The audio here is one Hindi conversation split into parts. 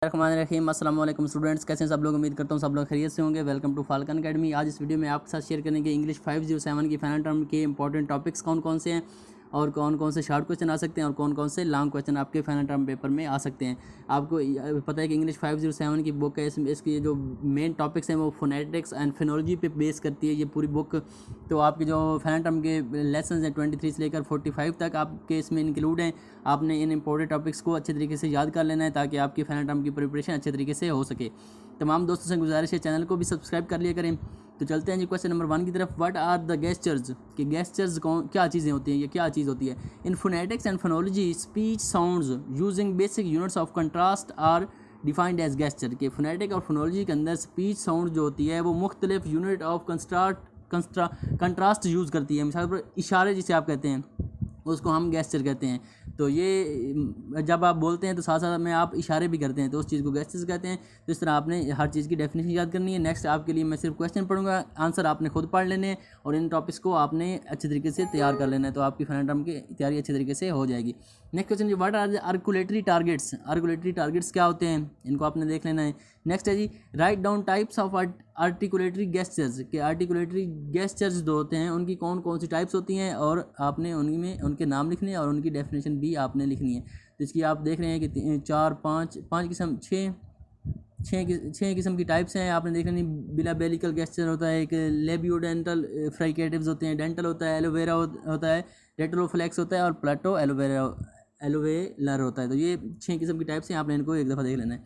रहीम अस्सलाम वालेकुम स्टूडेंट्स, कैसे हैं सब लोग। उम्मीद करता हूँ सब लोग खैरियत से होंगे। Welcome to Falcon Academy. आज इस वीडियो में आपके साथ शेयर करेंगे इंग्लिश 507 की फाइनल टर्म के इंपॉर्टेंट टॉपिक्स कौन कौन से हैं और कौन कौन से शॉर्ट क्वेश्चन आ सकते हैं और कौन कौन से लॉन्ग क्वेश्चन आपके फाइनल टर्म पेपर में आ सकते हैं। आपको पता है कि इंग्लिश 507 की बुक है, इसकी जो मेन टॉपिक्स हैं वो फोनेटिक्स एंड फोनोलॉजी पे बेस करती है ये पूरी बुक। तो आपके जो फाइनल टर्म के लेसन हैं 23 से लेकर 45 तक आपके इसमें इंक्लूड हैं। आपने इन इंपॉर्टेंट टॉपिक्स को अच्छे तरीके से याद कर लेना है ताकि आपकी फाइनल टर्म की प्रिपरेशन अच्छे तरीके से हो सके। तमाम दोस्तों से गुजारिश है चैनल को भी सब्सक्राइब कर लिया करें। तो चलते हैं जी क्वेश्चन नंबर 1 की तरफ। व्हाट आर द गेस्चर्स, कि गेस्चर्स कौन क्या चीज़ें होती हैं, ये क्या चीज़ होती है। In phonetics and phonology speech sounds using basic units of contrast are defined as gesture. के फोनेटिक और फोनोलॉजी के अंदर स्पीच साउंड जो होती है वो मुख्तलिफ यूनिट ऑफ कंट्रास्ट यूज़ करती है। मिसाल पर इशारे जिसे आप कहते हैं उसको हम गेस्चर कहते हैं। तो ये जब आप बोलते हैं तो साथ साथ में आप इशारे भी करते हैं तो उस चीज़ को गेस्चर्स कहते हैं। तो इस तरह आपने हर चीज़ की डेफिनेशन याद करनी है। नेक्स्ट आपके लिए मैं सिर्फ क्वेश्चन पढ़ूंगा, आंसर आपने खुद पढ़ लेने हैं और इन टॉपिक्स को आपने अच्छे तरीके से तैयार कर लेना है। तो आपकी फाइनल टर्म की तैयारी अच्छे तरीके से हो जाएगी। नेक्स्ट क्वेश्चन जी, what are the articulatory targets. Articulatory targets क्या होते हैं, इनको आपने देख लेना है। नेक्स्ट है जी, write down types of articulatory gestures. के आर्टिकुलेटरी गेस्चर्स जो होते हैं उनकी कौन कौन सी टाइप्स होती हैं और आपने उनमें उनके नाम लिखने हैं और उनकी डेफिनेशन भी आपने लिखनी है। तो इसकी आप देख रहे हैं कि 4 5 5 किस्म 6 किस्म की टाइप्स हैं। आपने देख लेनी, बिलाबेलिकल गेस्चर होता है, एक लेबियोडेंटल फ्राइकेटिव्स होते हैं, डेंटल होता है, एलोवेरा होता है, रेट्रोफ्लेक्स होता है और प्लेटो एलोवेलर होता है। तो ये 6 किस्म की टाइप्स हैं, आपने इनको एक दफ़ा देख लेना है।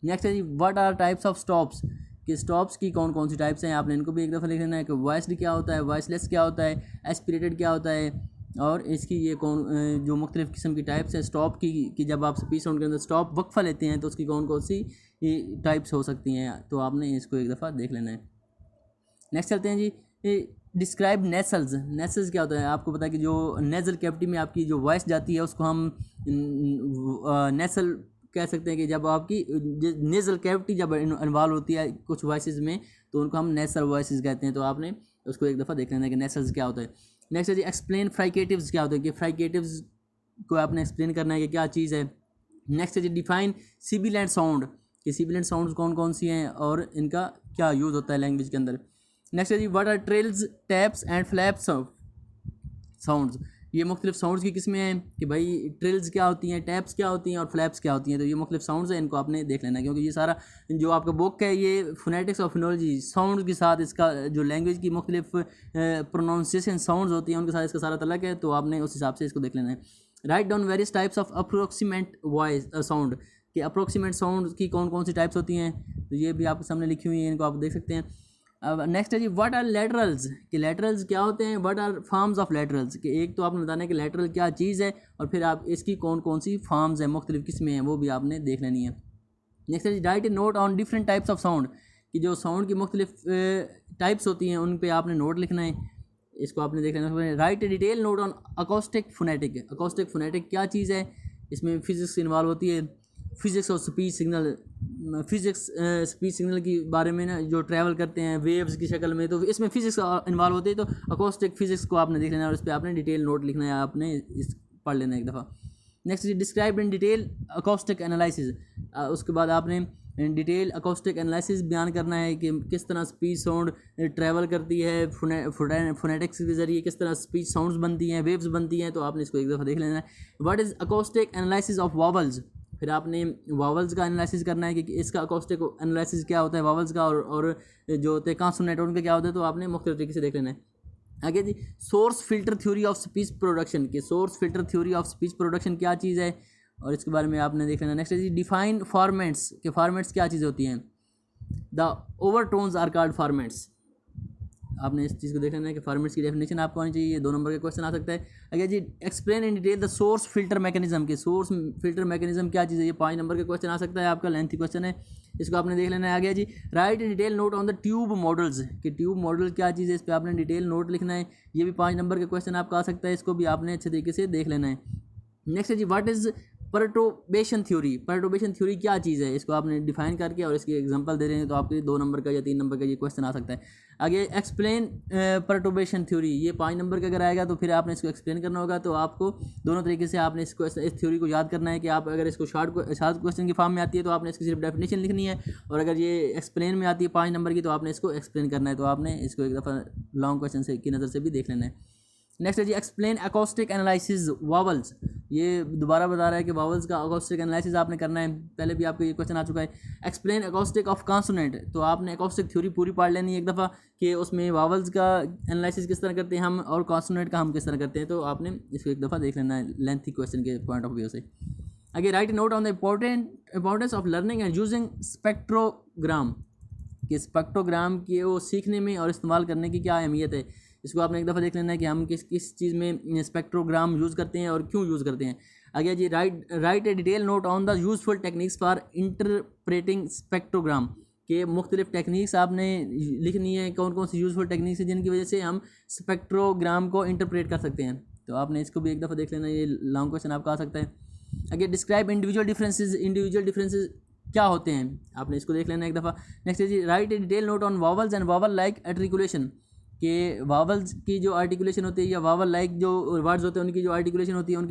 नेक्स्ट है जी, what are types of stops. कि स्टॉप्स की कौन कौन सी टाइप्स हैं, आपने इनको भी एक दफ़ा लिख लेना है। कि वॉइस्ड क्या होता है, वॉइसलेस क्या होता है, एस्पिरेटेड क्या होता है और इसकी ये कौन जो मुख्तलिफ़ किस्म की टाइप्स हैं स्टॉप की जब आप स्पीच साउंड के अंदर स्टॉप वक्फा लेते हैं तो उसकी कौन कौन सी टाइप्स हो सकती हैं। तो आपने इसको एक दफ़ा देख लेना है। नेक्स्ट चलते हैं जी, डिस्क्राइब नेसल्स। नेसल्स क्या होता है, आपको पता है कि जो नेजल कैविटी में आपकी जो वॉइस जाती है उसको हम नेसल कह सकते हैं। कि जब आपकी नेजल कैविटी जब इन्वॉल्व होती है कुछ वॉइसेस में तो उनको हम नेसल वॉइसेस कहते हैं। तो आपने उसको एक दफ़ा देख लेना है कि नेसल्स क्या होता है। नेक्स्ट है जी, एक्सप्लेन फ्राइकेटिव्स क्या होता है। कि फ्राइकेटिव्स को आपने एक्सप्लेन करना है कि क्या चीज़ है। नेक्स्ट है जी, डिफाइन सिबिलेंट साउंड। कि सिबिलेंट साउंड्स कौन कौन सी हैं और इनका क्या यूज़ होता है लैंग्वेज के अंदर। नेक्स्ट है जी, what are trills taps and flaps sounds. ये मुख्तलिफ साउंड्स की किस्में हैं कि भाई ट्रिल्स क्या होती हैं, टैप्स क्या होती हैं और फ्लैप्स क्या होती हैं। तो ये मुख्तलिफ साउंड्स हैं, इनको आपने देख लेना है क्योंकि ये सारा जो आपका बुक है ये फोनेटिक्स और फोनोलॉजी साउंड के साथ इसका जो लैंग्वेज की मुख्तलिफ प्रोनाउंसिएशन साउंड्स होती हैं उनके साथ इसका सारा तल्लुक़ है। तो आपने उस हिसाब से इसको देख लेना है। Write down various types of approximate voice sound. कि अप्रोक्सीमेट साउंड की कौन कौन सी टाइप्स होती हैं तो ये भी आपके सामने लिखी हुई हैं, इनको आप देख सकते हैं। अब नेक्स्ट है जी, व्हाट आर लेटरल्स। कि लेटरल्स क्या होते हैं, what are forms of laterals. कि एक तो आपने बताना है कि लेटरल क्या चीज़ है और फिर आप इसकी कौन कौन सी फॉर्म्स हैं मुख्तलिफ किस्में हैं वो भी आपने देख लेनी है। नेक्स्ट है जी, write a note on different types of sound. कि जो साउंड की मुख्तलिफ टाइप्स होती हैं उन पर आपने नोट लिखना है, इसको आपने देख लेना। Right a detail note on acoustic phonetic. Acoustic phonetic क्या चीज़ है, इसमें फिजिक्स इन्वॉल्व होती है। फिजिक्स और speech signal, physics speech signal के बारे में ना जो ट्रैवल करते हैं वेव्स की शक्ल में, तो इसमें फिजिक्स इन्वॉल्व होती है। तो अकोस्टिक फिजिक्स को आपने देख लेना और उस पर आपने डिटेल नोट लिखना है, आपने इस पढ़ लेना एक दफ़ा। Next describe in detail acoustic analysis. उसके बाद आपने डिटेल अकोस्टिक एनालिसिस बयान करना है कि किस तरह स्पीच साउंड ट्रैवल करती है फोनेटिक्स के ज़रिए, किस तरह स्पीच साउंड्स बनती हैं, वेव्स बनती हैं। तो आपने इसको एक दफ़ा देख लेना है। What is acoustic analysis of vowels. फिर आपने वावल्स का एनालिसिस करना है कि इसका अकोस्टिक एनालिसिस क्या होता है वावल्स का और जो होते हैं कॉन्सोनेंट उनका क्या होता है। तो आपने मुख्तलिफ तरीके से देख लेना है। आगे जी, source filter theory of speech production. के source filter theory of speech production क्या चीज़ है और इसके बारे में आपने देख लेना। नेक्स्ट है जी, डिफाइन फॉर्मेट्स। के फॉर्मेट्स क्या चीज़ होती हैं। The overtones are called formants. आपने इस चीज़ को देख लेना है कि फॉर्मेट्स की डेफिनेशन आपको आनी चाहिए। 2 नंबर का क्वेश्चन आ सकता है। अगर जी, explain in detail the source filter mechanism. के सोर्स फिल्टर मैकेनिज्म क्या चीज़ है, ये 5 नंबर का क्वेश्चन आ सकता है, आपका लेंथी क्वेश्चन है, इसको आपने देख लेना है। आ गया जी, write in detail note on the tube models. कि ट्यूब मॉडल क्या चीज़ है, इस पर आपने डिटेल नोट लिखना है। ये भी 5 नंबर का क्वेश्चन आपका आ सकता है, इसको भी आपने अच्छे तरीके से देख लेना है। नेक्स्ट है जी, व्हाट इज़ परटोबेशन थ्योरी क्या चीज़ है, इसको आपने डिफाइन करके और इसकी एग्जांपल दे रहे हैं तो आपके 2 नंबर का या 3 नंबर का ये क्वेश्चन आ सकता है। आगे एक्सप्लेन परटोबेशन थ्योरी, ये 5 नंबर का अगर आएगा तो फिर आपने इसको एक्सप्लेन करना होगा। तो आपको दोनों तरीके से आपने इस थ्योरी को याद करना है कि आप अगर इसको शॉर्ट क्वेश्चन की फॉर्म में आती है तो आपने इसकी सिर्फ डेफिनेशन लिखनी है, और अगर ये एक्सप्लेन में आती है 5 नंबर की तो आपने इसको एक्सप्लेन करना है। तो आपने इसको एक दफ़ा लॉन्ग क्वेश्चन की नज़र से भी देख लेना है। नेक्स्ट है जी एक्सप्लेन अकॉस्टिक एनालिसिस वावल्स, ये दोबारा बता रहा है कि वावल्स का अकॉस्टिक एनालिसिस आपने करना है। पहले भी आपको ये क्वेश्चन आ चुका है। एक्सप्लेन अकॉस्टिक ऑफ कॉन्सोनेंट, तो आपने अकॉस्टिक थ्योरी पूरी पढ़ लेनी है एक दफ़ा कि उसमें वावल्स का एनालिसिस किस तरह करते हैं हम और कॉन्सोनेंट का हम किस तरह करते हैं। तो आपने इसको एक दफ़ा देख लेना है लेंथी क्वेश्चन के पॉइंट ऑफ व्यू से। आगे right note on the importance of learning and using spectrogram, कि स्पेक्ट्रोग्राम के वो सीखने में और इस्तेमाल करने की क्या अहमियत है। इसको आपने एक दफ़ा देख लेना है कि हम किस चीज़ में स्पेक्ट्रोग्राम यूज़ करते हैं और क्यों यूज़ करते हैं। आगे जी write a detail note on the useful techniques for interpreting spectrogram, के मुख्तलिफ टेक्निक्स आपने लिखनी है, कौन कौन सी यूज़फुल टेक्निक्स है जिनकी वजह से हम स्पेक्ट्रोग्राम को इंटरप्रेट कर सकते हैं। तो आपने इसको भी एक दफ़ा देख लेना, ये लॉन्ग क्वेश्चन आपका आ सकता है। आगे डिस्क्राइब इंडिविजुअल डिफरेंसेस क्या होते हैं, आपने इसको देख लेना एक दफ़ा। नेक्स्ट है जी write a detail note on vowels and vowel like articulation, के वावल्स की जो आर्टिकुलेशन होती है या वावल लाइक जो वर्ड्स होते हैं उनकी जो आर्टिकुलेशन होती है उन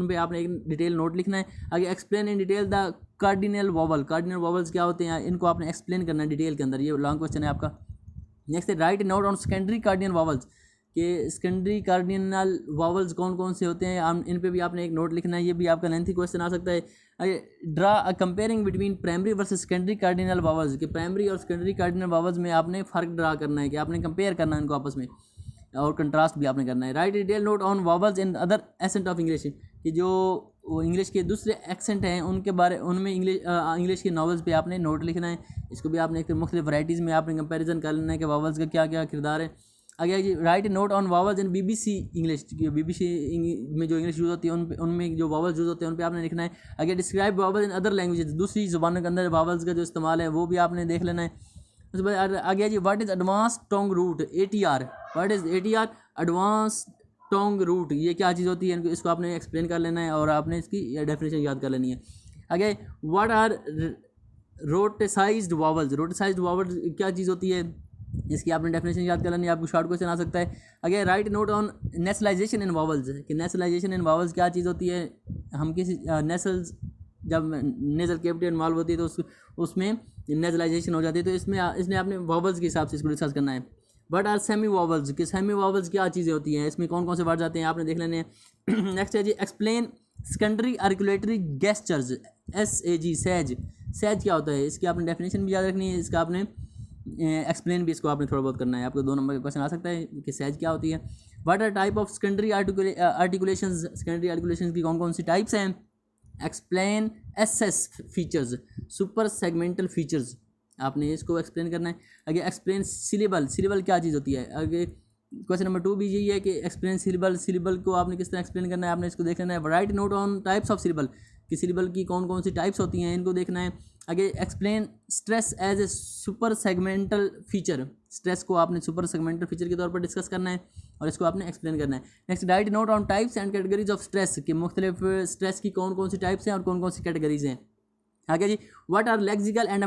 पे आपने एक डिटेल नोट लिखना है। आगे explain in detail the cardinal vowels क्या होते हैं, इनको आपने एक्सप्लेन करना है डिटेल के अंदर। ये लॉन्ग क्वेश्चन है आपका। नेक्स्ट है right note on secondary cardinal vowels, के सेकेंडरी कार्डिनल वावल्स कौन कौन से होते हैं, इन पे भी आपने एक नोट लिखना है। ये भी आपका लेंथी क्वेश्चन आ सकता है। Draw a comparing between primary versus secondary cardinal vowels, कि प्राइमरी और सेकेंडरी कार्डिनल वावल्स में आपने फ़र्क ड्रा करना है, कि आपने कंपेयर करना है इनको आपस में, और कंट्रास्ट भी आपने करना है। Right detail note on vowels in other ascent of English, कि जो इंग्लिश के दूसरे एक्सेंट हैं उनमें इंग्लिश के नॉवेल्स पे आपने नोट लिखना है। इसको भी आपने एक मुख्तलिफ वैराइटीज़ में आपने कंपेरिजन कर लेना है कि वावल्स का क्या क्या किरदार है। आगे जी write note on vowels in BBC English, BBC में जो इंग्लिश यूज़ होती है उनमें जो वावल्स यूज़ होते हैं उन पे आपने लिखना है। आगे describe vowels in other languages, दूसरी ज़ुबानों के अंदर वावल्स का जो इस्तेमाल है वो भी आपने देख लेना है। उसके बाद आगे जी what is advance tongue root ATR, what is ATR advance tongue root, ये क्या चीज़ होती है, इसको आपने एक्सप्लेन कर लेना है और आपने इसकी डेफिनेशन याद कर लेनी है। आगे व्हाट आर रोटेसाइज्ड वावल्स क्या चीज़ होती है, इसकी आपने डेफिनेशन याद कर लेनी है। आपको शॉर्ट क्वेश्चन आ सकता है। अगर right note on nationalisation in vowels, कि नेशनलाइजेशन इन वावल्स क्या चीज़ होती है, हम किसी नेशनल्स जब नेजल कैविटी इन्वॉल्व होती है तो उसमें नेशनलाइजेशन हो जाती है। तो इसमें आपने वावल्स के हिसाब से इसको डिस्कस करना है। व्हाट आर सेमी वावल्स, कि सेमी वावल्स क्या चीज़ें होती हैं, इसमें कौन कौन से वर्ड्स आते हैं आपने देख लेने हैं। नेक्स्ट है जी explain secondary articulatory gestures SAG सैज क्या होता है, इसकी आपने डेफिनेशन भी याद रखनी है। इसका आपने एक्सप्लेन भी इसको आपने थोड़ा बहुत करना है। आपको 2 नंबर का क्वेश्चन आ सकता है कि सैज क्या होती है। What are type of secondary articulations की कौन कौन सी टाइप्स हैं। Explain SS features, super segmental features, आपने इसको एक्सप्लेन करना है। आगे एक्सप्लेन सिलेबल क्या चीज़ होती है। आगे क्वेश्चन नंबर 2 भी यही है कि एक्सप्लेन सिलेबल को आपने किस तरह एक्सप्लेन करना है, आपने इसको देख लेना है। Right note on types of syllable, कि सिलेबल की कौन कौन सी टाइप्स होती हैं इनको देखना है। आगे explain stress as a super segmental feature, stress को आपने सुपर सेगमेंटल फीचर के तौर पर डिस्कस करना है और इसको आपने एक्सप्लेन करना है। Next right note on types and categories of stress, कि मुख्तलिफ स्ट्रेस की कौन कौन सी टाइप्स हैं और कौन कौन सी कैटेगरीज हैं। आगे जी what are lexical and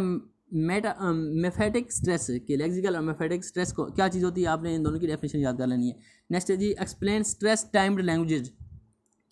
emphatic stress, कि लेक्सिकल और मेफेटिक स्ट्रेस को क्या चीज़ होती है, आपने इन दोनों की डेफिनेशन याद कर लेनी है। नेक्स्ट है जी एक्सप्लेन स्ट्रेस टाइम्ड लैंग्वेजेज,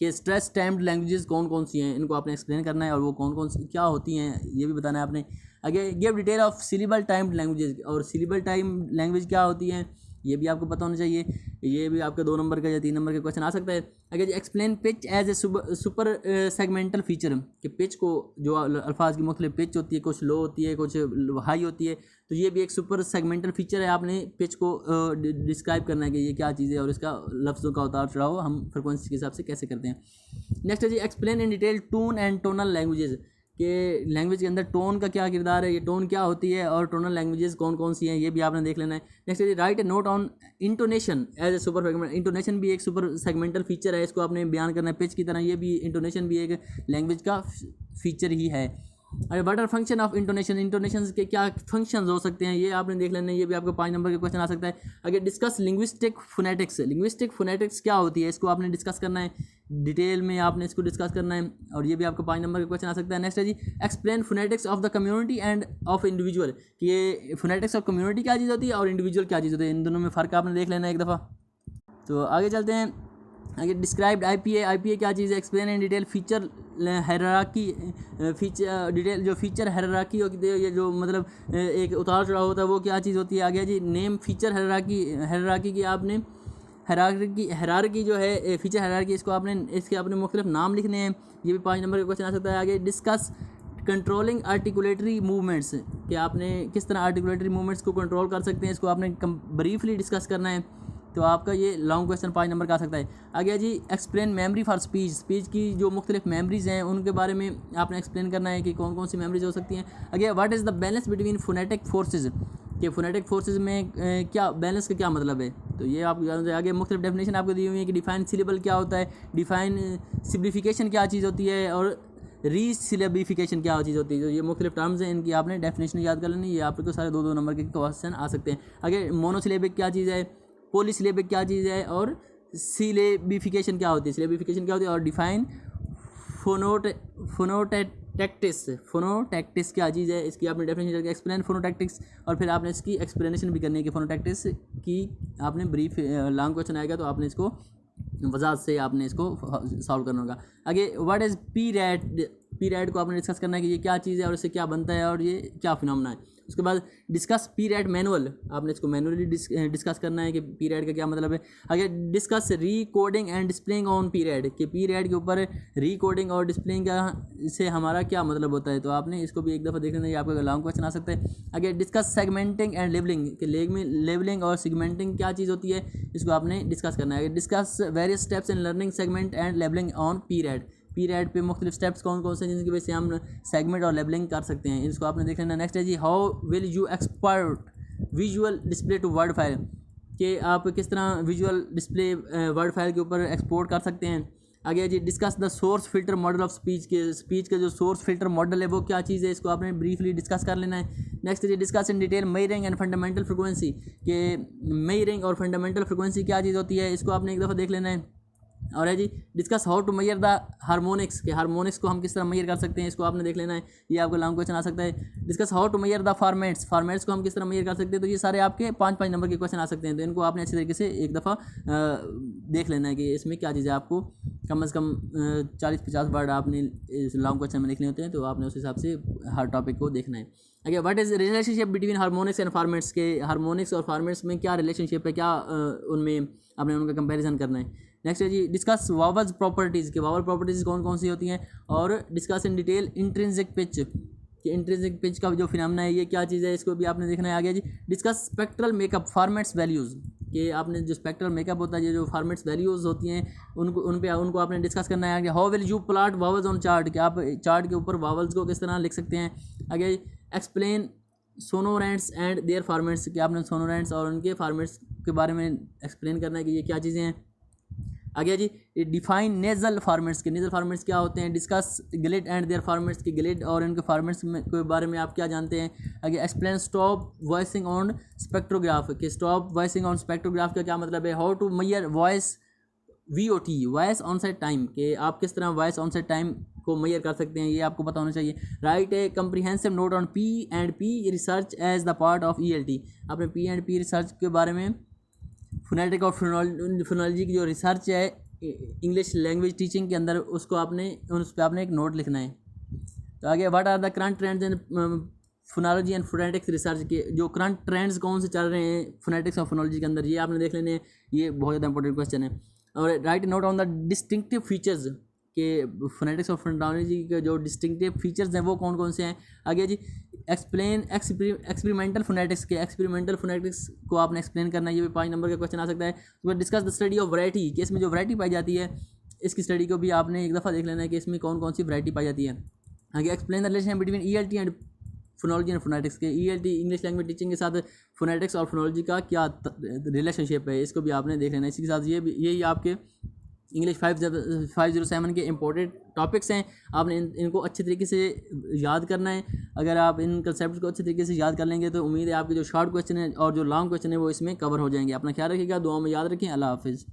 कि स्ट्रेस टाइम्ड लैंग्वेजेस कौन कौन सी हैं, इनको आपने एक्सप्लेन करना है और वो कौन कौन सी क्या होती हैं ये भी बताना है आपने। आगे give detail of syllable timed languages, और सिलेबल टाइम लैंग्वेज क्या होती हैं ये भी आपको पता होना चाहिए। ये भी आपका 2 नंबर का या 3 नंबर का क्वेश्चन आ सकता है। आगे explain pitch as a super segmental feature, कि पिच को जो अल्फाज की मुख्तलिफ पिच होती है, कुछ लो होती है कुछ हाई होती है, तो ये भी एक सुपर सेगमेंटल फीचर है। आपने पिच को डिस्क्राइब करना है कि ये क्या चीज़ है और इसका लफ्ज़ों का उतार चढ़ाव हम फ्रिक्वेंसी के हिसाब से कैसे करते हैं। नेक्स्ट है जी explain in detail tone and tonal languages, कि लैंग्वेज के अंदर टोन का क्या किरदार है, ये टोन क्या होती है और टोनल लैंग्वेजेस कौन कौन सी हैं ये भी आपने देख लेना है। नेक्स्ट है write a note on intonation as a super segment, intonation भी एक सुपर सेगमेंटल फीचर है, इसको आपने बयान करना है पिच की तरह। ये भी इंटोनेशन भी एक लैंग्वेज का फीचर ही है। अरे what are function of intonation, intonation के क्या फंक्शंस हो सकते हैं, ये आपने देख लेना है, ये भी आपको 5 नंबर के क्वेश्चन आ सकता है। आगे discuss linguistic phonetics, linguistic phonetics क्या होती है, इसको आपने डिस्कस करना है, डिटेल में आपने इसको डिस्कस करना है, और ये भी आपको 5 नंबर का क्वेश्चन आ सकता है। नेक्स्ट है जी explain phonetics of the community and of individual, कि ये फोनेटिक्स ऑफ कम्युनिटी क्या चीज़ होती है और इंडिविजुअल क्या चीज़ होती है, इन दोनों में फ़र्क आपने देख लेना है एक दफ़ा। तो आगे चलते हैं। आगे डिस्क्राइब्ड आईपीए क्या चीज़ है, explain in detail feature hierarchy, feature detail जो फीचर हायरार्की होती है, ये जो मतलब एक उतार चढ़ाव होता है वो क्या चीज़ होती है। आगे जी नेम फीचर हायरार्की की आपने हायरार्की जो है फीचर हायरार्की, इसको आपने इसके अपने मुख्तलिफ नाम लिखने हैं, ये भी 5 नंबर का क्वेश्चन आ सकता है। आगे डिस्कस कंट्रोलिंग आर्टिकुलेटरी मूवमेंट्स, कि आपने किस तरह आर्टिकुलेटरी मूवमेंट्स को कंट्रोल कर सकते हैं, इसको आपने ब्रीफली डिस्कस करना है, तो आपका ये लॉन्ग क्वेश्चन 5 नंबर का आ सकता है। आगे जी explain memory for speech, speech की जो मुख्तलिफ मेमरीज़ हैं उनके बारे में आपने एक्सप्लेन करना है कि कौन कौन सी मेमरीज हो सकती हैं। आगे what is the balance between phonetic forces, कि फोनेटिक फोर्सेज में क्या बैलेंस का क्या मतलब है, तो ये आप आगे मुख्तलिफ डेफिनेशन आपको दी हुई है कि डिफाइन सिलेबल क्या होता है, डिफाइन सिम्प्लिफिकेशन क्या चीज़ होती है, और रीसिलेबिफिकेशन क्या चीज़ होती है, जो ये मुख्तलिफ टर्म्स हैं इनकी आपने डेफिनेशन याद कर लेनी, ये आपको सारे 2-2 नंबर के क्वेश्चन आ सकते हैं। आगे मोनोसिलेबिक क्या चीज़ है, पॉलीसिलेबिक क्या चीज़ है, और सिलेबिफिकेशन क्या होती है, सिलेबिफिकेशन क्या होती है, और डिफाइन फोनोटैक्टिस क्या चीज़ है, इसकी आपने डेफिनेशन करके एक्सप्लेन फोनोटैक्टिक्स, और फिर आपने इसकी एक्सप्लेनेशन भी करनी है कि फोनोटैक्टिस की आपने ब्रीफ लॉन्ग क्वेश्चन आएगा तो आपने इसको वजाहत से आपने इसको सॉल्व करना होगा। आगे व्हाट इज़ पी रैट को आपने डिस्कस करना है कि ये क्या चीज़ है और इससे क्या बनता है और ये क्या फिनोमेना है। उसके बाद डिस्कस पी रैट मैनुअल, आपने इसको मैनुअली डिस्कस करना है कि पी रैट का क्या मतलब है। आगे discuss recoding and displaying on P rat, कि पी रैट के ऊपर रीकोडिंग और डिस्प्लेइंग का से हमारा क्या मतलब होता है, तो आपने इसको भी एक दफ़ा देख लेना, ये आपका लॉन्ग क्वेश्चन आ सकता है। आगे डिस्कस सेगमेंटिंग एंड लेबलिंग, कि लेबलिंग और सेगमेंटिंग क्या चीज़ होती है, इसको आपने डिस्कस करना है। Discuss various steps in learning segment and labelling on P rat, P rat पे मुख्तलिफ स्टेप्स कौन कौन से जिनकी वजह से हम सेगमेंट और लेबलिंग कर सकते हैं, इसको आपने देख लेना। नेक्स्ट है जी how will you export visual display to word file, कि आप किस तरह विजुअल डिस्प्ले वर्ड फाइल के ऊपर एक्सपोर्ट कर सकते हैं। आगे जी discuss the source filter model of speech, के स्पीच का जो सोर्स फिल्टर मॉडल है वो क्या चीज़ है, इसको आपने ब्रीफली डिस्कस कर लेना है। नेक्स्ट जी discuss in detail measuring and fundamental frequency, के मेजरिंग और फंडामेंटल फ्रिक्वेंसी क्या चीज़ होती है, इसको आपने एक दफ़ा देख लेना है। और है जी discuss how to measure the harmonics, के हार्मोनिक्स को हम किस तरह मेजर कर सकते हैं, इसको आपने देख लेना है, ये आपको लॉन्ग क्वेश्चन आ सकता है। Discuss how to measure the formants को हम किस तरह मेजर कर सकते हैं, तो ये सारे आपके 5-5 नंबर के क्वेश्चन आ सकते हैं, तो इनको आपने अच्छी तरीके से एक दफ़ा देख लेना है कि इसमें क्या चीज़ है। आपको कम से कम 40-50 वर्ड आपने इस लॉन्ग क्वेश्चन में लिखने होते हैं, तो आपने उस हिसाब से हर टॉपिक को देखना है। आगे what is relationship between harmonics and formats, के हार्मोनिक्स और फॉर्मेट्स में क्या रिलेशनशिप है, क्या उनमें आपने उनका कंपैरिजन करना है। नेक्स्ट है जी डिस्कस वावल्स प्रॉपर्टीज़, के वावल प्रॉपर्टीज़ कौन कौन सी होती हैं, और discuss in detail intrinsic pitch, कि इंट्रिंसिक पिच का जो फिनोमेना है ये क्या चीज़ है, इसको भी आपने देखना है। आगे जी discuss spectral makeup formats values, कि आपने जो स्पेक्ट्रल मेकअप होता है, ये जो फॉर्मेट्स वैल्यूज़ होती हैं उनको आपने डिस्कस करना है। आगे how will you plot vowels on chart, कि आप चार्ट के ऊपर वावल्स को किस तरह लिख सकते हैं। आगे एक्सप्लेन सोनोरेंट्स एंड देयर फॉर्मेट्स, कि आपने सोनोरेंट्स और उनके फॉर्मेट्स के बारे में एक्सप्लेन करना है कि ये क्या चीज़ें हैं। आगे जी डिफाइन नेजल फॉर्मेट्स, के नेजल फॉर्मेट्स क्या होते हैं। डिस्कस ग्लिड एंड देयर फॉर्मेट्स, के ग्लिड और इनके फॉर्मेट्स के बारे में आप क्या जानते हैं। आगे explain stop voicing on spectrograph, के स्टॉप वॉइसिंग ऑन स्पेक्ट्रोग्राफ का क्या मतलब है। How to measure voice VOT voice onset time, के आप किस तरह वॉइस ऑन सेट टाइम को मेजर कर सकते हैं, ये आपको पता होना चाहिए। Write a comprehensive note on P&P research as the part of ELT, आपने P&P रिसर्च के बारे में फोनेटिक और फोनोलॉजी की जो रिसर्च है इंग्लिश लैंग्वेज टीचिंग के अंदर, उसको आपने उस पर आपने एक नोट लिखना है। तो आगे what are the current trends in phonology and phonetics research, के जो करंट ट्रेंड्स कौन से चल रहे हैं फोनेटिक्स और फोनोलॉजी के अंदर, ये आपने देख लेने हैं, ये बहुत ज़्यादा इंपॉर्टेंट क्वेश्चन है। और right note on the distinctive features, के फोनेटिक्स और फोनोलॉजी के जो डिस्टिंक्टिव फीचर्स हैं वो कौन कौन से हैं। आगे जी एक्सप्लेन एक्सपेरिमेंटल फोनेटिक्स, के एक्सपेरिमेंटल फोनेटिक्स को आपने एक्सप्लेन करना है, ये भी 5 नंबर का क्वेश्चन आ सकता है। तो discuss the study of variety, कि इसमें जो वैरायटी पाई जाती है इसकी स्टडी को भी आपने एक दफ़ा देख लेना है कि इसमें कौन कौन सी वैरायटी पाई जाती है। आगे explain the relation between ELT and phonology and phonetics, के ELT इंग्लिश लैंग्वेज टीचिंग के साथ फोनेटिक्स और फोनोलॉजी का क्या रिलेशनशिप है, इसको भी आपने देख लेना है। इसी के साथ यही आपके इंग्लिश 507 के इंपॉर्टेंट टॉपिक्स हैं। आपने इनको अच्छे तरीके से याद करना है। अगर आप इन कंसेप्ट को अच्छे तरीके से याद कर लेंगे तो उम्मीद है आपके जो शॉर्ट क्वेश्चन है और जो लॉन्ग क्वेश्चन है वो इसमें कवर हो जाएंगे। अपना ख्याल रखिएगा, दुआ में याद रखें। अल्लाह हाफिज़।